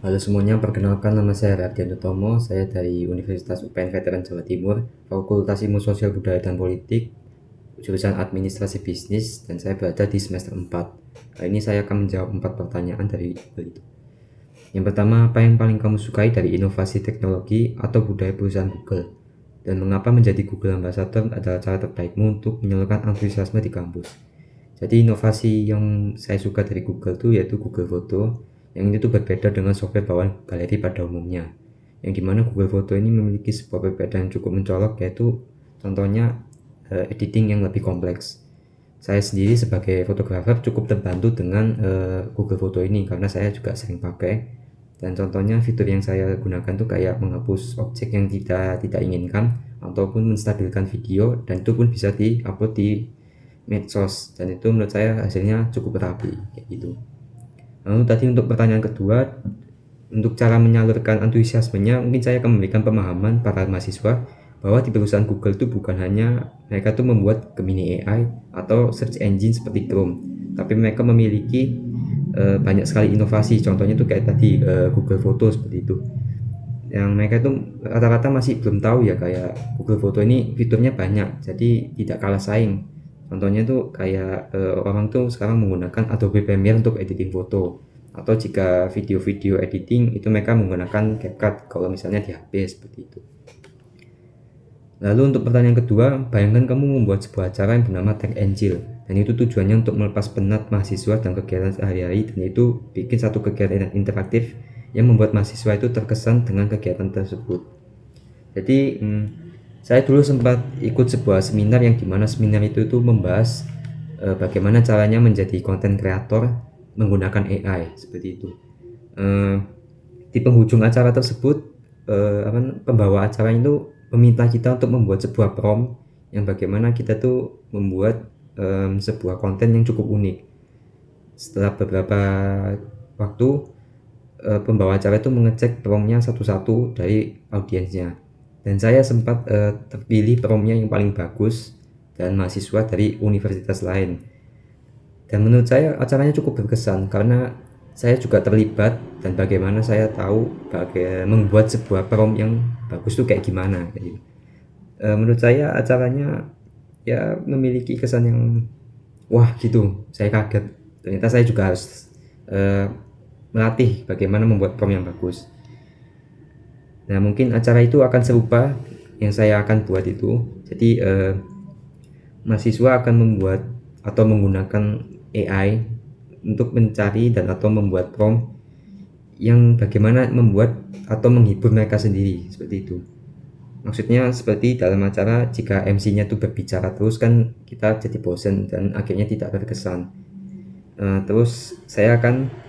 Halo semuanya, perkenalkan nama saya Radian Utomo, saya dari Universitas UPN Veteran Jawa Timur, Fakultas Ilmu Sosial Budaya dan Politik, jurusan Administrasi Bisnis, dan saya berada di semester 4. Kali ini saya akan menjawab 4 pertanyaan dari Google itu. Yang pertama, apa yang paling kamu sukai dari inovasi teknologi atau budaya perusahaan Google? Dan mengapa menjadi Google Ambassador adalah cara terbaikmu untuk menyalurkan antusiasme di kampus? Jadi inovasi yang saya suka dari Google tuh yaitu Google Foto, yang ini tuh berbeda dengan software bawaan galeri pada umumnya. Yang dimana Google Foto ini memiliki sebuah perbedaan yang cukup mencolok, yaitu contohnya editing yang lebih kompleks. Saya sendiri sebagai fotografer cukup terbantu dengan Google Foto ini karena saya juga sering pakai. Dan contohnya fitur yang saya gunakan tuh kayak menghapus objek yang tidak inginkan ataupun menstabilkan video, dan itu pun bisa diupload di medsos, dan itu menurut saya hasilnya cukup rapi kayak gitu. Lalu tadi untuk pertanyaan kedua, untuk cara menyalurkan antusiasmenya, mungkin saya akan memberikan pemahaman para mahasiswa bahwa di perusahaan Google itu bukan hanya mereka tuh membuat Gemini AI atau search engine seperti Chrome, tapi mereka memiliki banyak sekali inovasi. Contohnya tuh kayak tadi Google Foto seperti itu, yang mereka itu rata-rata masih belum tahu ya, kayak Google Foto ini fiturnya banyak, jadi tidak kalah saing. Contohnya tuh kayak orang tuh sekarang menggunakan Adobe Premiere untuk editing foto, atau jika video-video editing itu mereka menggunakan CapCut kalau misalnya di HP seperti itu. Lalu untuk pertanyaan kedua, bayangkan kamu membuat sebuah acara yang bernama Tech Angel, dan itu tujuannya untuk melepas penat mahasiswa dan kegiatan sehari-hari, dan itu bikin satu kegiatan interaktif yang membuat mahasiswa itu terkesan dengan kegiatan tersebut. Jadi saya dulu sempat ikut sebuah seminar yang dimana seminar itu membahas bagaimana caranya menjadi konten kreator menggunakan AI seperti itu. Di penghujung acara tersebut, pembawa acara itu meminta kita untuk membuat sebuah prompt yang bagaimana kita tuh membuat sebuah konten yang cukup unik. Setelah beberapa waktu, pembawa acara itu mengecek promptnya satu-satu dari audiensnya, dan saya sempat terpilih promptnya yang paling bagus dan mahasiswa dari universitas lain. Dan menurut saya acaranya cukup berkesan karena saya juga terlibat, dan bagaimana saya tahu membuat sebuah prompt yang bagus tuh kayak gimana gitu. Menurut saya acaranya ya memiliki kesan yang wah gitu, saya kaget. Ternyata saya juga harus melatih bagaimana membuat prompt yang bagus. Nah, mungkin acara itu akan serupa yang saya akan buat itu. Jadi mahasiswa akan membuat atau menggunakan AI untuk mencari dan atau membuat prompt yang bagaimana membuat atau menghibur mereka sendiri seperti itu. Maksudnya seperti dalam acara, jika MC-nya tuh berbicara terus kan kita jadi bosen dan akhirnya tidak berkesan. Terus saya akan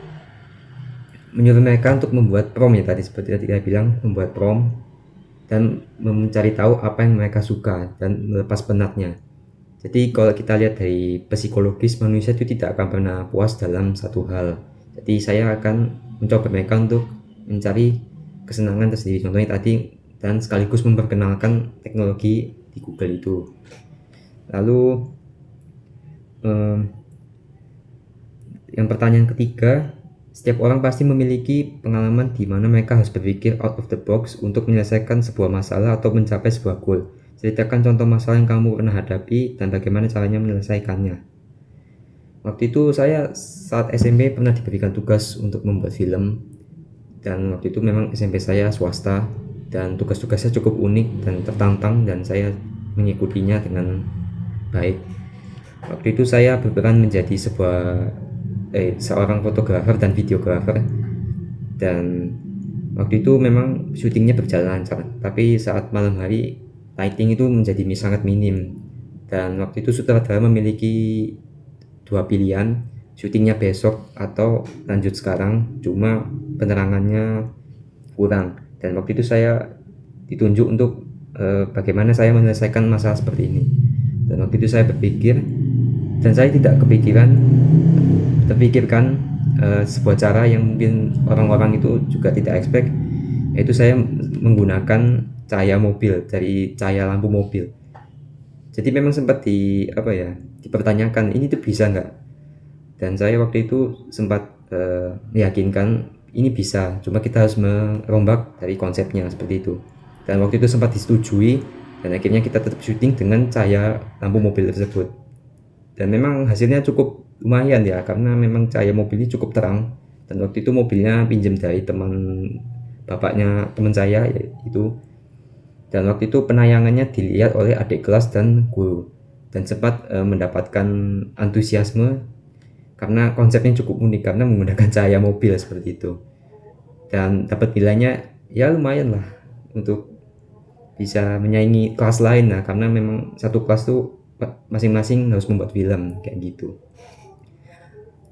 menyuruh mereka untuk membuat prompt ya, tadi seperti tadi saya bilang, membuat prompt dan mencari tahu apa yang mereka suka dan melepas penatnya. Jadi kalau kita lihat dari psikologis, manusia itu tidak akan pernah puas dalam satu hal. Jadi saya akan mencoba mereka untuk mencari kesenangan tersendiri, contohnya tadi, dan sekaligus memperkenalkan teknologi di Google itu. Lalu yang pertanyaan ketiga, setiap orang pasti memiliki pengalaman di mana mereka harus berpikir out of the box untuk menyelesaikan sebuah masalah atau mencapai sebuah goal. Ceritakan contoh masalah yang kamu pernah hadapi dan bagaimana caranya menyelesaikannya. Waktu itu saya saat SMP pernah diberikan tugas untuk membuat film, dan waktu itu memang SMP saya swasta dan tugas-tugasnya cukup unik dan tertantang, dan saya mengikutinya dengan baik. Waktu itu saya berperan menjadi seorang fotografer dan videografer, dan waktu itu memang syutingnya berjalan lancar, tapi saat malam hari lighting itu menjadi sangat minim, dan waktu itu sutradara memiliki dua pilihan, syutingnya besok atau lanjut sekarang, cuma penerangannya kurang. Dan waktu itu saya ditunjuk untuk bagaimana saya menyelesaikan masalah seperti ini. Dan waktu itu saya berpikir, dan saya tidak terpikirkan sebuah cara yang mungkin orang-orang itu juga tidak expect, yaitu saya menggunakan cahaya mobil, dari cahaya lampu mobil. Jadi memang sempat dipertanyakan ini tuh bisa nggak, dan saya waktu itu sempat meyakinkan ini bisa, cuma kita harus merombak dari konsepnya seperti itu. Dan waktu itu sempat disetujui dan akhirnya kita tetap syuting dengan cahaya lampu mobil tersebut. Dan memang hasilnya cukup lumayan ya, karena memang cahaya mobil ini cukup terang. Dan waktu itu mobilnya pinjam dari bapaknya teman saya itu. Dan waktu itu penayangannya dilihat oleh adik kelas dan guru, dan sempat mendapatkan antusiasme karena konsepnya cukup unik karena menggunakan cahaya mobil seperti itu. Dan dapat nilainya ya lumayan lah untuk bisa menyaingi kelas lain lah, karena memang satu kelas tuh masing-masing harus membuat film kayak gitu.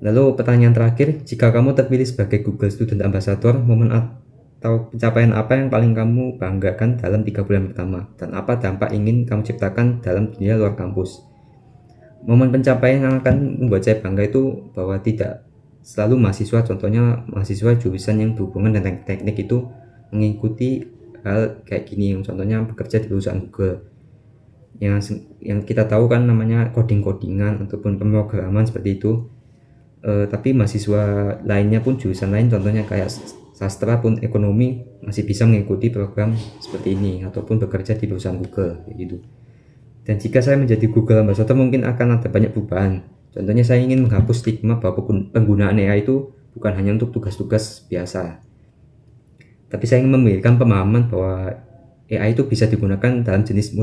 Lalu pertanyaan terakhir, jika kamu terpilih sebagai Google Student Ambassador, momen atau pencapaian apa yang paling kamu banggakan dalam 3 bulan pertama, dan apa dampak ingin kamu ciptakan dalam dunia luar kampus? Momen pencapaian yang akan membuat saya bangga itu bahwa tidak selalu mahasiswa, contohnya mahasiswa jurusan yang berhubungan dengan teknik itu mengikuti hal kayak gini, contohnya bekerja di perusahaan Google yang kita tahu kan namanya codingan ataupun pemrograman seperti itu. Tapi mahasiswa lainnya pun jurusan lain, contohnya kayak sastra pun ekonomi, masih bisa mengikuti program seperti ini ataupun bekerja di perusahaan Google kayak gitu. Dan jika saya menjadi Google Ambassador, mungkin akan ada banyak perubahan. Contohnya saya ingin menghapus stigma bahwa penggunaan AI itu bukan hanya untuk tugas-tugas biasa, tapi saya ingin memberikan pemahaman bahwa AI itu bisa digunakan dalam jenis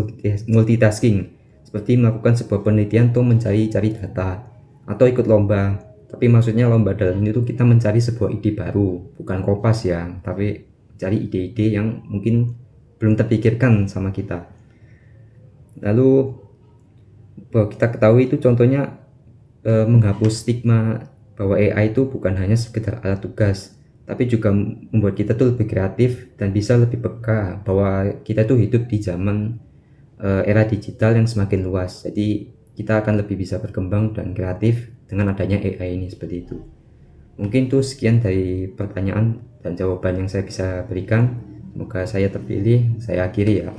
multitasking, seperti melakukan sebuah penelitian untuk mencari-cari data atau ikut lomba. Tapi maksudnya lomba dalam ini tuh kita mencari sebuah ide baru, bukan kopas ya, tapi cari ide-ide yang mungkin belum terpikirkan sama kita. Lalu bahwa kita ketahui itu contohnya menghapus stigma bahwa AI itu bukan hanya sekedar alat tugas, tapi juga membuat kita tuh lebih kreatif dan bisa lebih peka bahwa kita tuh hidup di zaman era digital yang semakin luas. Jadi kita akan lebih bisa berkembang dan kreatif dengan adanya AI ini seperti itu. Mungkin itu sekian dari pertanyaan dan jawaban yang saya bisa berikan. Semoga saya terpilih. Saya akhiri ya.